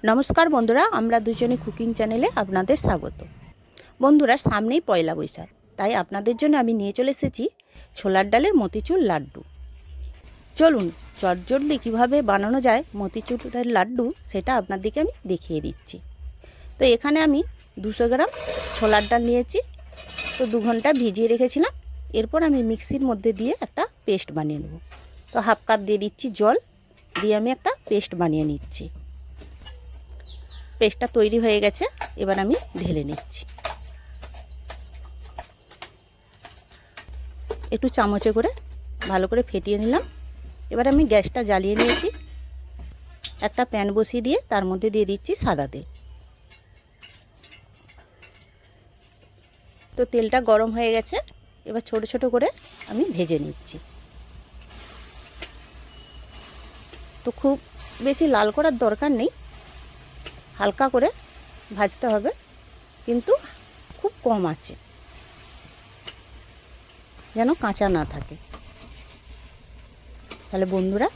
নমস্কার বন্ধুরা, আমরা দুজনে কুকিং চ্যানেলে আপনাদের স্বাগত। বন্ধুরা, সামনেই পয়লা বৈশাখ, তাই আপনাদের জন্য আমি নিয়ে চলে এসেছি ছোলার ডালের মতিচুর লাড্ডু। চলুন চটজলদি কীভাবে বানানো যায় মতিচুরের লাড্ডু সেটা আপনাদেরকে আমি দেখিয়ে দিচ্ছি। তো এখানে আমি 200 গ্রাম ছোলার ডাল নিয়েছি। তো 2 ঘন্টা ভিজিয়ে রেখেছিলাম। এরপর আমি মিক্সির মধ্যে দিয়ে একটা পেস্ট বানিয়ে নেব। তো হাফ কাপ দিয়ে দিচ্ছি জল, দিয়ে আমি একটা পেস্ট বানিয়ে নিচ্ছি। পেস্টটা তৈরি হয়ে গেছে, এবার আমি ঢেলে নিচ্ছি। একটু চামচে করে ভালো করে ফেটিয়ে নিলাম। এবার আমি গ্যাসটা জ্বালিয়ে নিয়েছি। একটা প্যান বসিয়ে দিয়ে তার মধ্যে দিয়ে দিচ্ছি সাদা তেল। তো তেলটা গরম হয়ে গেছে, এবার ছোট ছোট করে আমি ভেজে নিচ্ছি। তো খুব বেশি লাল করার দরকার নেই, হালকা করে ভাজতে হবে, কিন্তু খুব কম আছে, যেন কাঁচা না থাকে। তাহলে বন্ধুরা,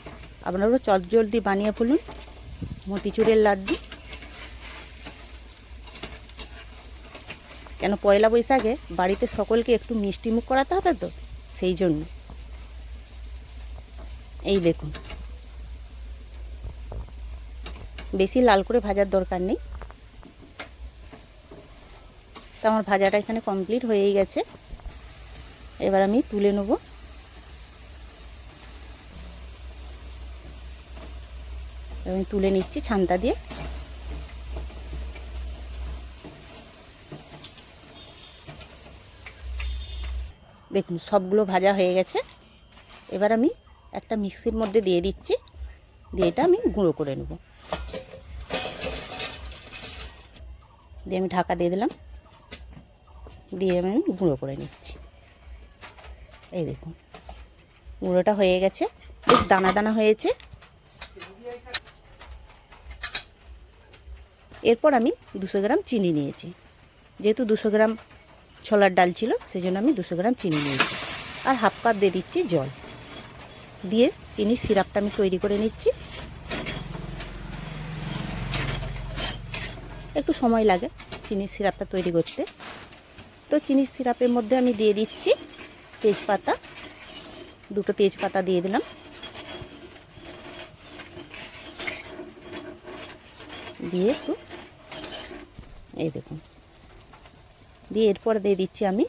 আপনারাও চটজলদি বানিয়ে ফেলুন মতিচুরের লাড্ডু। কেন পয়লা বৈশাখে বাড়িতে সকলকে একটু মিষ্টি মুখ করাতে হবে, তো সেই জন্য। এই দেখুন, বেশি লাল করে ভাজার দরকার নেই। তো আমার ভাজাটা এখানে কমপ্লিট হয়েই গেছে। এবার আমি তুলে নেব। আমি তুলে নিচ্ছি ছান্তা দিয়ে। দেখুন সবগুলো ভাজা হয়ে গেছে। এবার আমি একটা মিক্সির মধ্যে দিয়ে দিচ্ছি, দিয়ে এটা আমি গুঁড়ো করে নেব। দিয়ে আমি ঢাকা দিয়ে দিলাম, দিয়ে আমি গুঁড়ো করে নিচ্ছি। এই দেখুন গুঁড়োটা হয়ে গেছে, বেশ দানা দানা হয়েছে। এরপর আমি 200 গ্রাম চিনি নিয়েছি। যেহেতু 200 গ্রাম ছোলার ডাল ছিল, সেই জন্য আমি 200 গ্রাম চিনি নিয়েছি। আর হাফ কাপ দিয়ে দিচ্ছি জল, দিয়ে চিনির সিরাপটা আমি তৈরি করে নিচ্ছি। একটু সময় লাগে চিনির সিরাপটা তৈরি করতে। তো চিনির সিরাপের মধ্যে আমি দিয়ে দিচ্ছি তেজপাতা, 2টো তেজপাতা দিয়ে দিলাম। দিয়ে একটু এই দেখুন, দিয়ে এরপর দিয়ে দিচ্ছি আমি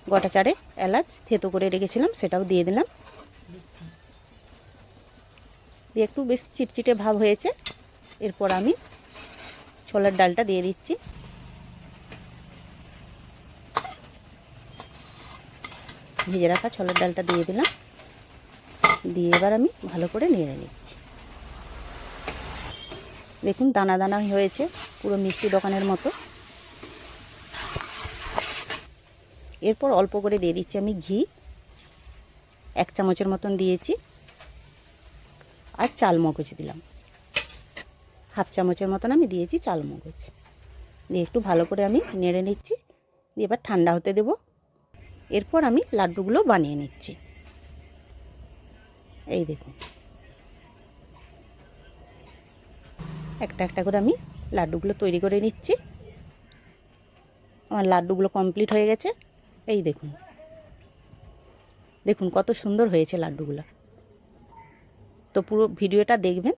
গোটা 4 এলাচ থেতো করে রেখেছিলাম, সেটাও দিয়ে দিলাম। দিয়ে একটু বেশ চিটচিটে ভাব হয়েছে। এরপর আমি ছোলার ডালটা দিয়ে দিচ্ছি। ভেজে রাখা ছোলার ডালটা দিয়ে দিলাম, দিয়ে এবার আমি ভালো করে নেড়ে নিচ্ছি। দেখুন দানা দানা হয়েছে, পুরো মিষ্টি দোকানের মতো। এরপর অল্প করে দিয়ে দিচ্ছি আমি ঘি, 1 চামচের মতন দিয়েছি। আর চালমগজ দিলাম, হাফ চামচের মতন আমি দিয়েছি চালমগজ। দিয়ে একটু ভালো করে আমি নেড়ে নিচ্ছি, দিয়ে এবার ঠান্ডা হতে দেব। এরপর আমি লাড্ডুগুলো বানিয়ে নিচ্ছি। এই দেখুন একটা একটা করে আমি লাড্ডুগুলো তৈরি করে নিচ্ছি। আমার লাড্ডুগুলো কমপ্লিট হয়ে গেছে। এই দেখুন, দেখুন কত সুন্দর হয়েছে লাড্ডুগুলো। তো পুরো ভিডিওটা দেখবেন,